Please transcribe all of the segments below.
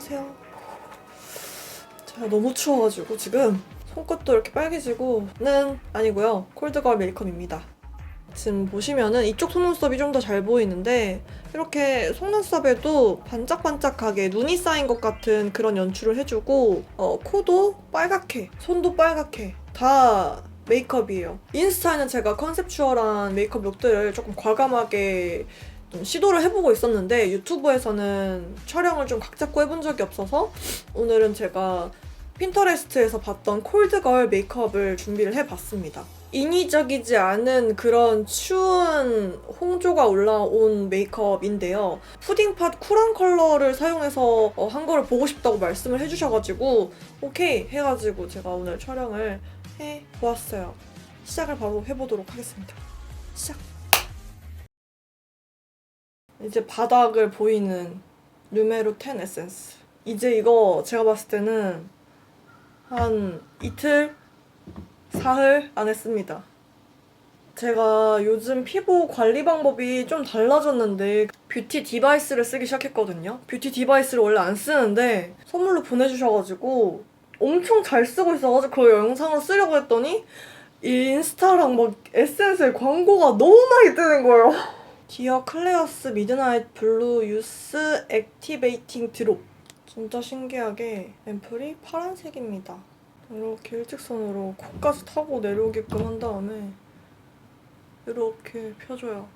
안녕하세요. 제가 너무 추워가지고 지금 손끝도 이렇게 빨개지고는 아니고요. 콜드걸 메이크업입니다. 지금 보시면은 이쪽 속눈썹이 좀 더 잘 보이는데 이렇게 속눈썹에도 반짝반짝하게 눈이 쌓인 것 같은 그런 연출을 해주고 코도 빨갛게, 손도 빨갛게 다 메이크업이에요. 인스타에는 제가 컨셉추얼한 메이크업 룩들을 조금 과감하게 좀 시도를 해보고 있었는데 유튜브에서는 촬영을 좀 각 잡고 해본 적이 없어서 오늘은 제가 핀터레스트에서 봤던 콜드걸 메이크업을 준비를 해봤습니다. 인위적이지 않은 그런 추운 홍조가 올라온 메이크업인데요. 푸딩팟 쿨한 컬러를 사용해서 한 거를 보고 싶다고 말씀을 해주셔가지고 오케이 해가지고 제가 오늘 촬영을 해보았어요. 시작을 바로 해보도록 하겠습니다. 시작! 이제 바닥을 보이는 누메로 10 에센스. 이제 이거 제가 봤을 때는 한 이틀? 사흘 안 했습니다. 제가 요즘 피부 관리 방법이 좀 달라졌는데 뷰티 디바이스를 쓰기 시작했거든요. 뷰티 디바이스를 원래 안 쓰는데 선물로 보내주셔가지고 엄청 잘 쓰고 있어가지고 그걸 영상으로 쓰려고 했더니 인스타랑 막 에센스에 광고가 너무 많이 뜨는 거예요. 디어 클레어스 미드나잇 블루 유스 액티베이팅 드롭. 진짜 신기하게 앰플이 파란색입니다. 이렇게 일직선으로 코까지 타고 내려오게끔 한 다음에 이렇게 펴줘요.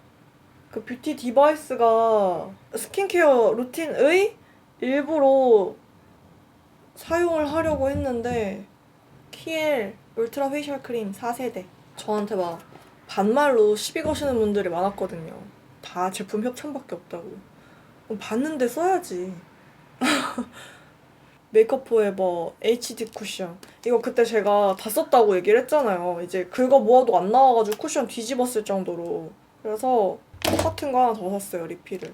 그 뷰티 디바이스가 스킨케어 루틴의 일부로 사용을 하려고 했는데 키엘 울트라 페이셜 크림 4세대. 저한테 막 반말로 시비 거시는 분들이 많았거든요. 다 제품 협찬밖에 없다고. 봤는데 써야지. 메이크업 포에버 HD 쿠션. 이거 그때 제가 다 썼다고 얘기를 했잖아요. 이제 긁어 모아도 안 나와가지고 쿠션 뒤집었을 정도로. 그래서 똑같은 거 하나 더 샀어요, 리필을.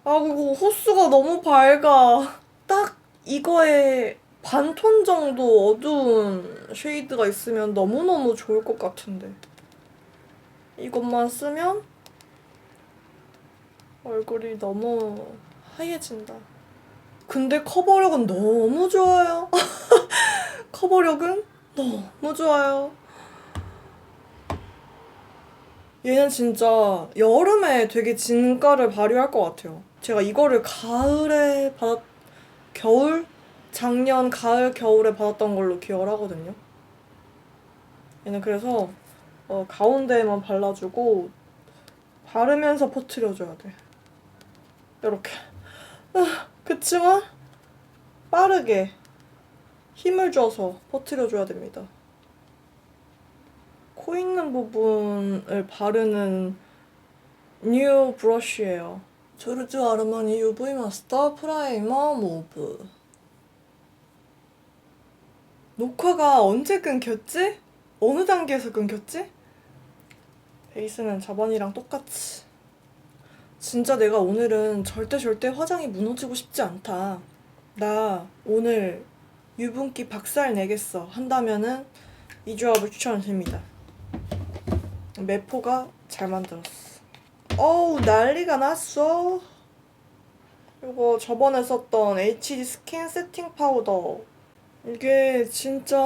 아, 그리고 호수가 너무 밝아. 딱 이거에 반톤 정도 어두운 쉐이드가 있으면 너무너무 좋을 것 같은데. 이것만 쓰면 얼굴이 너무 하얘진다. 근데 커버력은 너무 좋아요. 커버력은 너무 좋아요. 얘는 진짜 여름에 되게 진가를 발휘할 것 같아요. 제가 이거를 겨울? 작년 가을, 겨울에 받았던 걸로 기억을 하거든요. 얘는 그래서 가운데에만 발라주고 바르면서 퍼트려줘야 돼. 이렇게. 그치만 빠르게 힘을 줘서 퍼트려줘야 됩니다. 코 있는 부분을 바르는 뉴 브러쉬예요. 조르주 아르마니 UV 마스터 프라이머 모브. 녹화가 언제 끊겼지? 어느 단계에서 끊겼지? 베이스는 저번이랑 똑같이. 진짜 내가 오늘은 절대 화장이 무너지고 싶지 않다. 나 오늘 유분기 박살 내겠어 한다면은 이 조합을 추천드립니다. 매포가 잘 만들었어. 어우, 난리가 났어. 이거 저번에 썼던 HD 스킨 세팅 파우더. 이게 진짜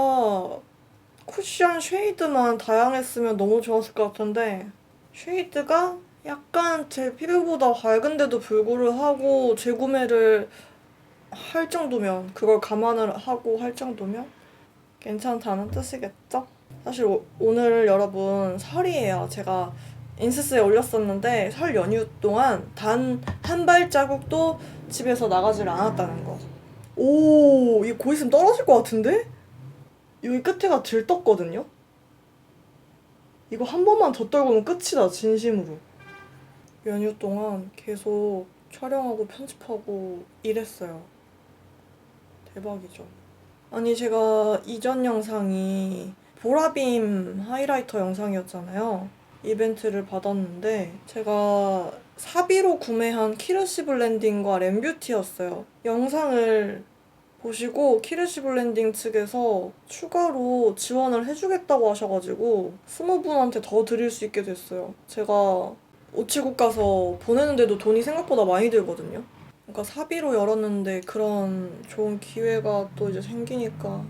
쿠션 쉐이드만 다양했으면 너무 좋았을 것 같은데 쉐이드가 약간 제 피부보다 밝은데도 불구하고 재구매를 할 정도면, 그걸 감안을 하고 할 정도면 괜찮다는 뜻이겠죠? 사실 오늘 여러분 설이에요. 제가 인스타에 올렸었는데 설 연휴 동안 단 한 발자국도 집에서 나가지를 않았다는 거. 오, 이거 곧 있으면 떨어질 것 같은데? 여기 끝에가 들떴거든요? 이거 한 번만 더 떨고는 끝이다, 진심으로. 연휴 동안 계속 촬영하고 편집하고 일했어요. 대박이죠. 아니, 제가 이전 영상이 보라빔 하이라이터 영상이었잖아요. 이벤트를 받았는데 제가 사비로 구매한 키르시 블렌딩과 램뷰티였어요. 영상을 보시고 키르시 블렌딩 측에서 추가로 지원을 해주겠다고 하셔가지고 20분한테 더 드릴 수 있게 됐어요. 제가 우체국 가서 보내는데도 돈이 생각보다 많이 들거든요. 그러니까 사비로 열었는데 그런 좋은 기회가 또 이제 생기니까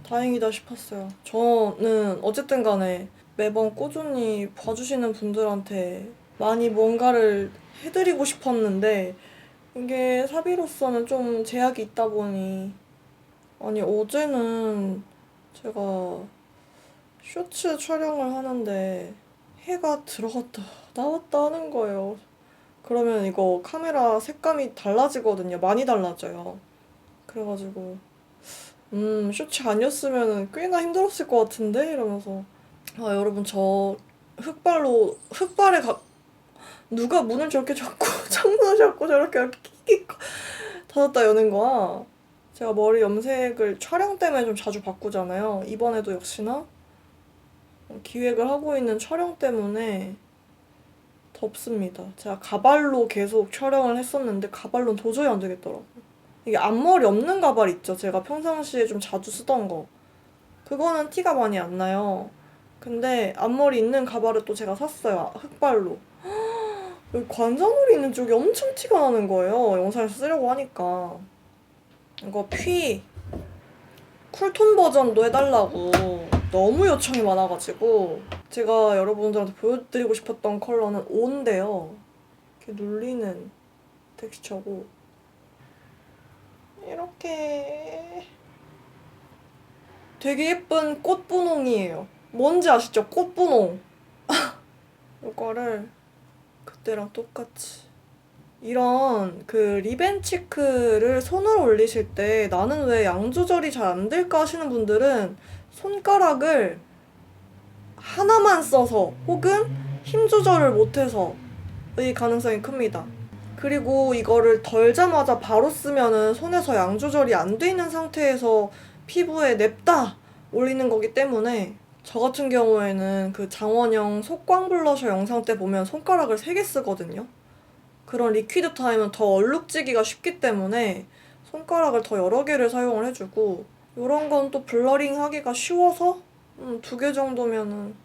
다행이다 싶었어요. 저는 어쨌든 간에 매번 꾸준히 봐주시는 분들한테 많이 뭔가를 해드리고 싶었는데 이게 사비로서는 좀 제약이 있다 보니 아니 어제는 제가 쇼츠 촬영을 하는데 해가 들어갔다 나왔다 하는 거예요. 그러면 이거 카메라 색감이 달라지거든요. 많이 달라져요. 그래가지고 쇼츠 아니었으면 꽤나 힘들었을 것 같은데 이러면서 아 여러분 저 흑발에 누가 문을 저렇게 잡고 창문을 잡고 저렇게 이렇게 킥킥 닫았다 여는 거야. 제가 머리 염색을 촬영 때문에 좀 자주 바꾸잖아요. 이번에도 역시나 기획을 하고 있는 촬영 때문에 덥습니다. 제가 가발로 계속 촬영을 했었는데 가발로는 도저히 안 되겠더라고요. 이게 앞머리 없는 가발 있죠? 제가 평상시에 좀 자주 쓰던 거. 그거는 티가 많이 안 나요. 근데 앞머리 있는 가발을 또 제가 샀어요. 흑발로. 여기 관자놀이 있는 쪽이 엄청 티가 나는 거예요. 영상에서 쓰려고 하니까. 이거 쿨톤 버전도 해달라고 너무 요청이 많아가지고 제가 여러분들한테 보여드리고 싶었던 컬러는 O인데요. 이렇게 눌리는 텍스처고 이렇게 되게 예쁜 꽃분홍이에요. 뭔지 아시죠? 꽃분홍. 이거를 그때랑 똑같이 이런 그 리벤 치크를 손으로 올리실 때 나는 왜 양 조절이 잘 안 될까 하시는 분들은 손가락을 하나만 써서 혹은 힘 조절을 못해서의 가능성이 큽니다. 그리고 이거를 덜자마자 바로 쓰면은 손에서 양 조절이 안 돼 있는 상태에서 피부에 냅다 올리는 거기 때문에 저 같은 경우에는 그 장원영 속광 블러셔 영상 때 보면 손가락을 3개 쓰거든요. 그런 리퀴드 타임은 더 얼룩지기가 쉽기 때문에 손가락을 더 여러 개를 사용을 해주고 이런 건 또 블러링 하기가 쉬워서 2개 정도면은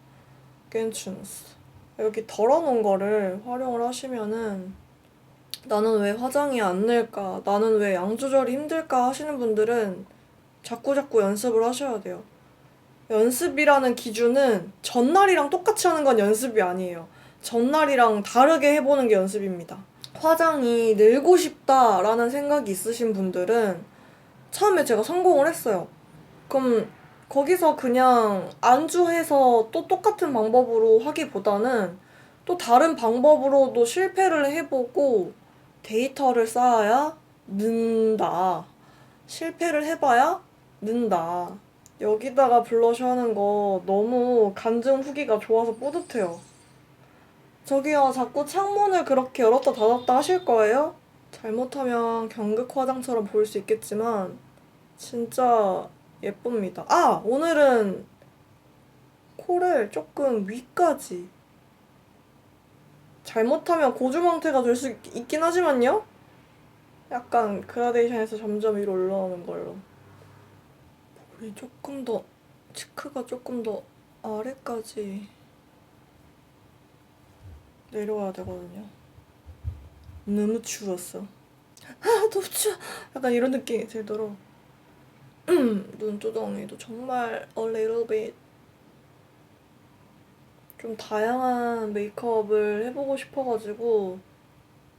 괜찮았어. 여기 덜어놓은 거를 활용을 하시면은 나는 왜 화장이 안 늘까? 나는 왜 양 조절이 힘들까? 하시는 분들은 자꾸자꾸 연습을 하셔야 돼요. 연습이라는 기준은 전날이랑 똑같이 하는 건 연습이 아니에요. 전날이랑 다르게 해보는 게 연습입니다. 화장이 늘고 싶다라는 생각이 있으신 분들은 처음에 제가 성공을 했어요. 그럼 거기서 그냥 안주해서 또 똑같은 방법으로 하기보다는 또 다른 방법으로도 실패를 해보고 데이터를 쌓아야 는다. 실패를 해봐야 는다. 여기다가 블러셔 하는 거 너무 간증 후기가 좋아서 뿌듯해요. 저기요, 자꾸 창문을 그렇게 열었다 닫았다 하실 거예요? 잘못하면 경극 화장처럼 보일 수 있겠지만 진짜 예쁩니다. 아! 오늘은 코를 조금 위까지 잘못하면 고주망태가 될 수 있긴 하지만요? 약간 그라데이션에서 점점 위로 올라오는 걸로. 볼이 조금 더, 치크가 조금 더 아래까지 내려와야 되거든요. 너무 추웠어. 아, 너무 추워. 약간 이런 느낌이 들도록. 눈두덩이도 정말 a little bit 좀 다양한 메이크업을 해보고 싶어가지고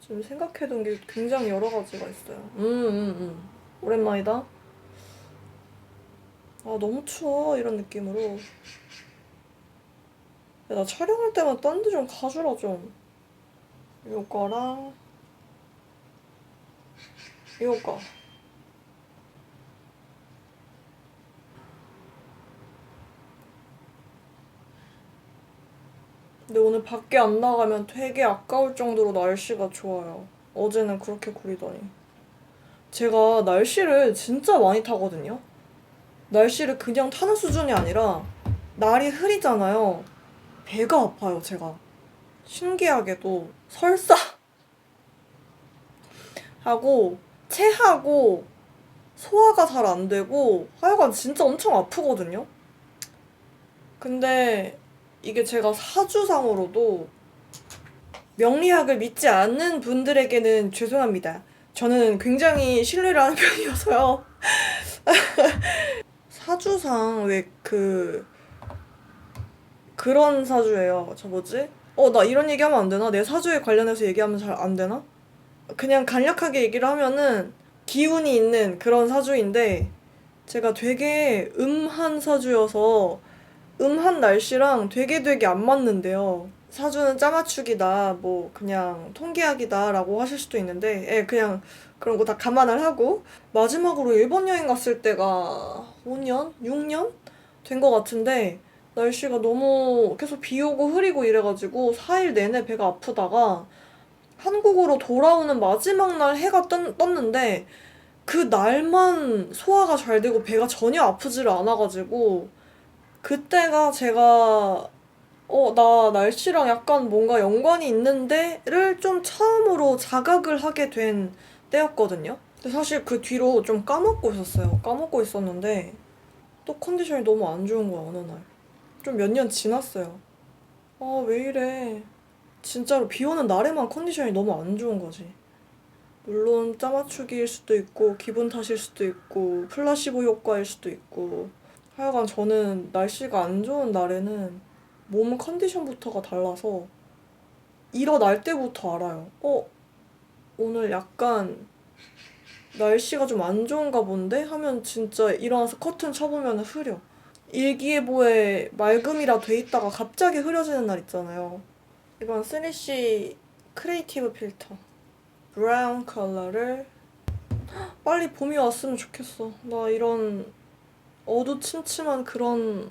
지금 생각해둔 게 굉장히 여러 가지가 있어요. 오랜만이다. 아, 너무 추워. 이런 느낌으로. 야, 나 촬영할 때만 딴 데 좀 가주라, 좀. 요거랑, 요거. 근데 오늘 밖에 안 나가면 되게 아까울 정도로 날씨가 좋아요. 어제는 그렇게 구리더니. 제가 날씨를 진짜 많이 타거든요. 날씨를 그냥 타는 수준이 아니라 날이 흐리잖아요. 배가 아파요, 제가. 신기하게도 설사 하고 체하고 소화가 잘 안 되고 하여간 진짜 엄청 아프거든요. 근데 이게 제가 사주상으로도 명리학을 믿지 않는 분들에게는 죄송합니다. 저는 굉장히 신뢰를 하는 편이어서요. 사주상 왜 그런 사주예요. 저 뭐지? 나 이런 얘기하면 안 되나? 내 사주에 관련해서 얘기하면 잘 안 되나? 그냥 간략하게 얘기를 하면은 기운이 있는 그런 사주인데 제가 되게 음한 사주여서 음한 날씨랑 되게 안 맞는데요. 사주는 짜맞추기다, 뭐 그냥 통계학이다라고 하실 수도 있는데, 예, 그냥 그런 거 다 감안을 하고 마지막으로 일본 여행 갔을 때가 5년? 6년? 된 것 같은데 날씨가 너무 계속 비 오고 흐리고 이래가지고 4일 내내 배가 아프다가 한국으로 돌아오는 마지막 날 해가 떴는데 그 날만 소화가 잘 되고 배가 전혀 아프지를 않아가지고 그때가 제가 나 날씨랑 약간 뭔가 연관이 있는데를 좀 처음으로 자각을 하게 된 때였거든요. 근데 사실 그 뒤로 좀 까먹고 있었어요. 까먹고 있었는데 또 컨디션이 너무 안 좋은 거야, 어느 날. 좀 몇 년 지났어요. 아, 왜 이래. 진짜로 비 오는 날에만 컨디션이 너무 안 좋은 거지. 물론 짜맞추기일 수도 있고 기분 탓일 수도 있고 플라시보 효과일 수도 있고 하여간 저는 날씨가 안 좋은 날에는 몸 컨디션부터가 달라서 일어날 때부터 알아요. 오늘 약간 날씨가 좀 안 좋은가 본데? 하면 진짜 일어나서 커튼 쳐보면 흐려. 일기예보에 맑음이라 돼 있다가 갑자기 흐려지는 날 있잖아요. 이건 3C 크리에이티브 필터. 브라운 컬러를 빨리 봄이 왔으면 좋겠어. 나 이런 어두침침한 그런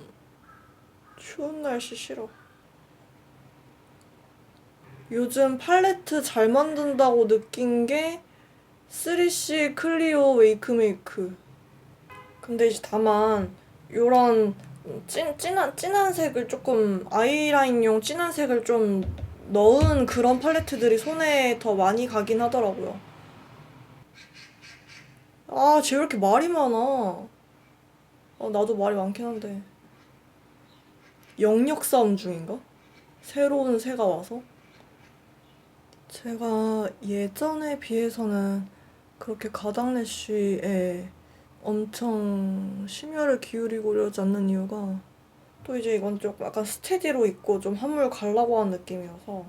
추운 날씨 싫어. 요즘 팔레트 잘 만든다고 느낀 게 3C 클리오 웨이크메이크. 근데 이제 다만 요런 진한 색을 조금 아이라인용 진한 색을 좀 넣은 그런 팔레트들이 손에 더 많이 가긴 하더라고요. 아, 쟤 왜 이렇게 말이 많아. 나도 말이 많긴 한데. 영역 싸움 중인가? 새로운 새가 와서? 제가 예전에 비해서는 그렇게 가당 래쉬에 엄청 심혈을 기울이고려지 않는 이유가 또 이제 이건 좀 약간 스테디로 입고 좀 한물 가려고 하는 느낌이어서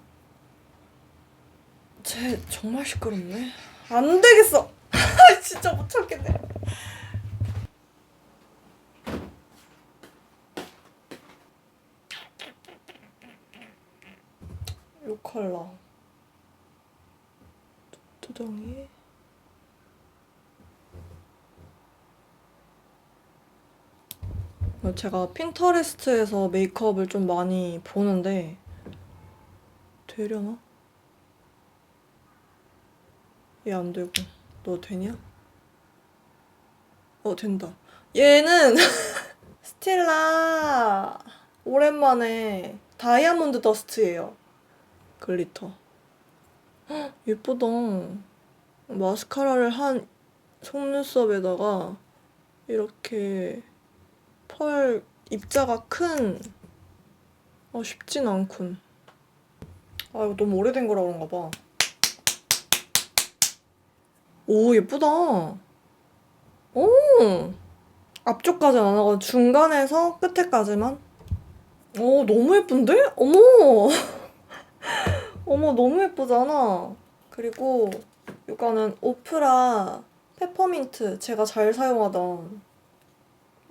쟤 정말 시끄럽네. 안 되겠어. 진짜 못 참겠네. 요 컬러 두덩이. 제가 핀터레스트에서 메이크업을 좀 많이 보는데 되려나? 얘 안 되고 너 되냐? 된다. 얘는 스틸라 오랜만에 다이아몬드 더스트예요. 글리터. 예쁘다. 마스카라를 한 속눈썹에다가 이렇게 펄 입자가 큰 쉽진 않군. 이거 너무 오래된 거라 그런가 봐. 오, 예쁘다. 오, 앞쪽까지는 안 하고 중간에서 끝에까지만. 오, 너무 예쁜데? 어머. 어머, 너무 예쁘잖아. 그리고 이거는 오프라 페퍼민트, 제가 잘 사용하던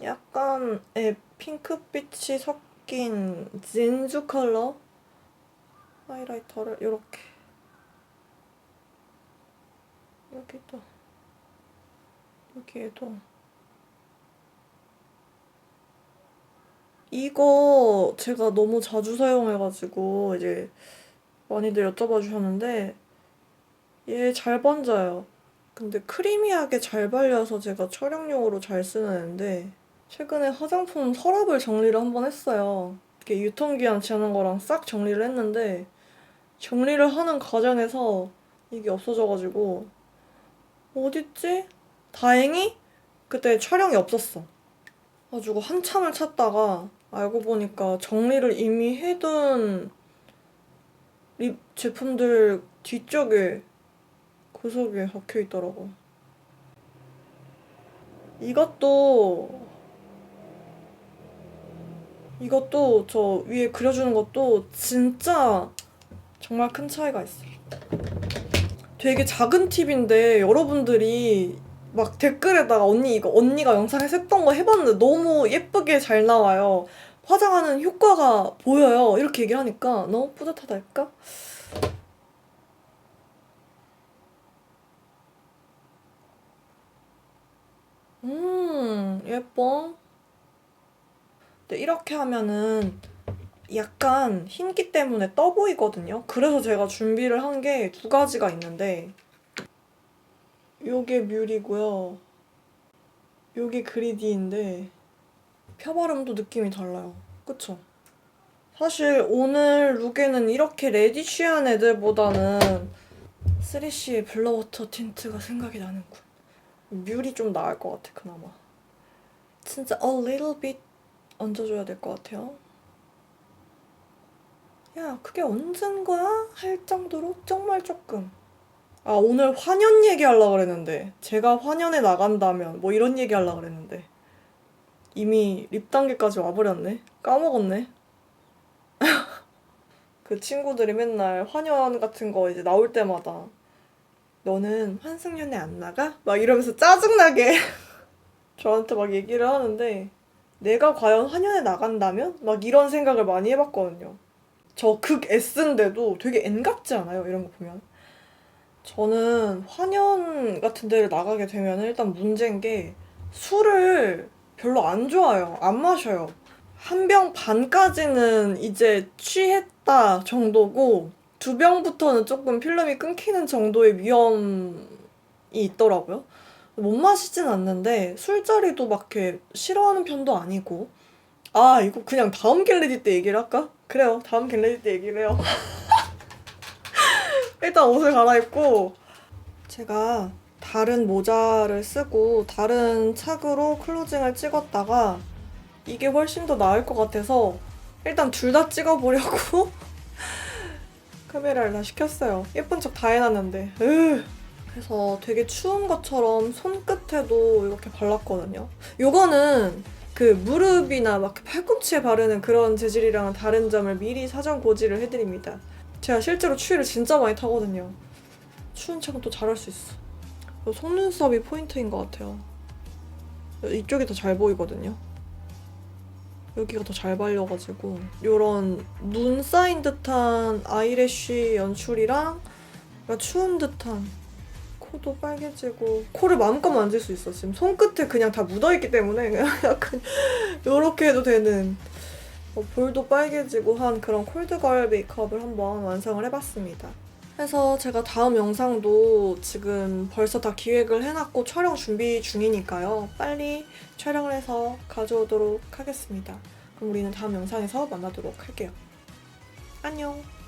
약간의 핑크빛이 섞인 진주 컬러 하이라이터를 이렇게 여기도 여기에도. 이거 제가 너무 자주 사용해가지고 이제 많이들 여쭤봐 주셨는데 얘 잘 번져요. 근데 크리미하게 잘 발려서 제가 촬영용으로 잘 쓰는 앤데 최근에 화장품 서랍을 정리를 한번 했어요. 이렇게 유통기한 지나는 거랑 싹 정리를 했는데 정리를 하는 과정에서 이게 없어져가지고 어딨지? 다행히 그때 촬영이 없었어. 가지고 한참을 찾다가 알고 보니까 정리를 이미 해둔 립 제품들 뒤쪽에 구석에 적혀 있더라고요. 이것도 저 위에 그려주는 것도 진짜 정말 큰 차이가 있어요. 되게 작은 팁인데 여러분들이 막 댓글에다가 언니 이거 언니가 영상에서 했던 거 해봤는데 너무 예쁘게 잘 나와요. 화장하는 효과가 보여요. 이렇게 얘기를 하니까 너무 뿌듯하달까? 예뻐. 근데 이렇게 하면은 약간 흰기 때문에 떠 보이거든요. 그래서 제가 준비를 한 게 두 가지가 있는데 요게 뮬이고요. 요게 그리디인데 펴바름도 느낌이 달라요. 그쵸? 사실 오늘 룩에는 이렇게 레디쉬한 애들보다는 3CE의 블러워터 틴트가 생각이 나는군. 뮬이 좀 나을 것 같아, 그나마. 진짜 a little bit 얹어줘야 될 것 같아요. 야, 그게 얹은 거야? 할 정도로 정말 조금. 아, 오늘 환연 얘기하려고 그랬는데 제가 환연에 나간다면 뭐 이런 얘기하려고 그랬는데 이미 립 단계까지 와버렸네. 까먹었네. 그 친구들이 맨날 환연 같은 거 이제 나올 때마다 너는 환승연애 안 나가? 막 이러면서 짜증나게 저한테 막 얘기를 하는데 내가 과연 환연에 나간다면? 막 이런 생각을 많이 해봤거든요. 저 극 S인데도 되게 N 같지 않아요? 이런 거 보면. 저는 환연 같은 데를 나가게 되면 일단 문제인 게 술을 별로 안 좋아해요. 안 마셔요. 한 병 반까지는 이제 취했다 정도고 두 병부터는 조금 필름이 끊기는 정도의 위험이 있더라고요. 못 마시진 않는데 술자리도 막 이렇게 싫어하는 편도 아니고. 아, 이거 그냥 다음 겟레디 때 얘기를 할까? 그래요. 다음 겟레디 때 얘기를 해요. 일단 옷을 갈아입고 제가 다른 모자를 쓰고 다른 착으로 클로징을 찍었다가 이게 훨씬 더 나을 것 같아서 일단 둘 다 찍어보려고 카메라를 다 시켰어요. 예쁜 척 다 해놨는데 그래서 되게 추운 것처럼 손끝에도 이렇게 발랐거든요. 요거는 그 무릎이나 막 팔꿈치에 바르는 그런 재질이랑은 다른 점을 미리 사전 고지를 해드립니다. 제가 실제로 추위를 진짜 많이 타거든요. 추운 척은 또 잘할 수 있어. 속눈썹이 포인트인 것 같아요. 이쪽이 더 잘 보이거든요. 여기가 더 잘 발려가지고 요런 눈 쌓인 듯한 아이래쉬 연출이랑 추운 듯한 코도 빨개지고 코를 마음껏 만질 수 있어. 지금 손끝에 그냥 다 묻어있기 때문에 약간 요렇게 해도 되는 볼도 빨개지고 한 그런 콜드걸 메이크업을 한번 완성을 해봤습니다. 그래서 제가 다음 영상도 지금 벌써 다 기획을 해놨고 촬영 준비 중이니까요. 빨리 촬영을 해서 가져오도록 하겠습니다. 그럼 우리는 다음 영상에서 만나도록 할게요. 안녕!